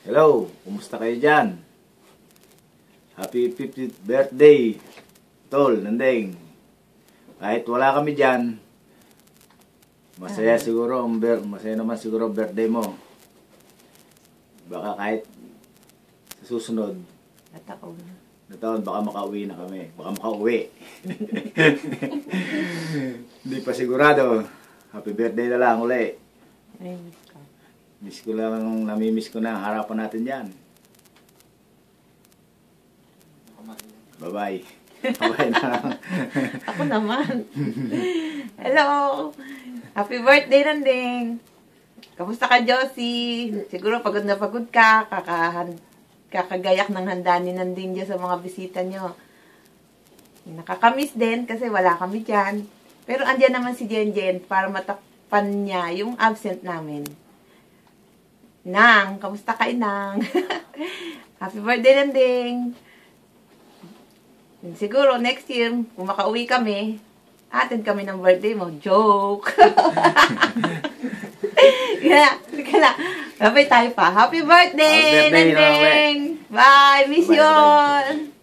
Hello, kumusta kayo dyan? Happy 50th birthday, Tol, Nandeng. Kahit wala kami dyan, masaya siguro, masaya naman siguro ang birthday mo. Baka kahit sa susunod na taon, baka makauwi na kami. Baka makauwi. Hindi pa sigurado. Happy birthday na lang uli. Miss ko lang, namimiss ko na ang harapan natin yan. Bye-bye. Bye na. Ako naman. Hello. Happy birthday, Nandeng. Kamusta ka, Josie? Siguro pagod na pagod ka. Kakagayak ng handa ni Nandeng dyan sa mga bisita nyo. Nakakamiss din kasi wala kami dyan. Pero andyan naman si Jen Jen para matakpan niya yung absent namin. Nang, kamusta ka, Inang? Happy birthday, Nandeng. Siguro, next year, kung makauwi kami, attend kami ng birthday mo. Joke! Sige na. Happy tayo pa. Happy birthday, Nandeng! Bye! Miss you all!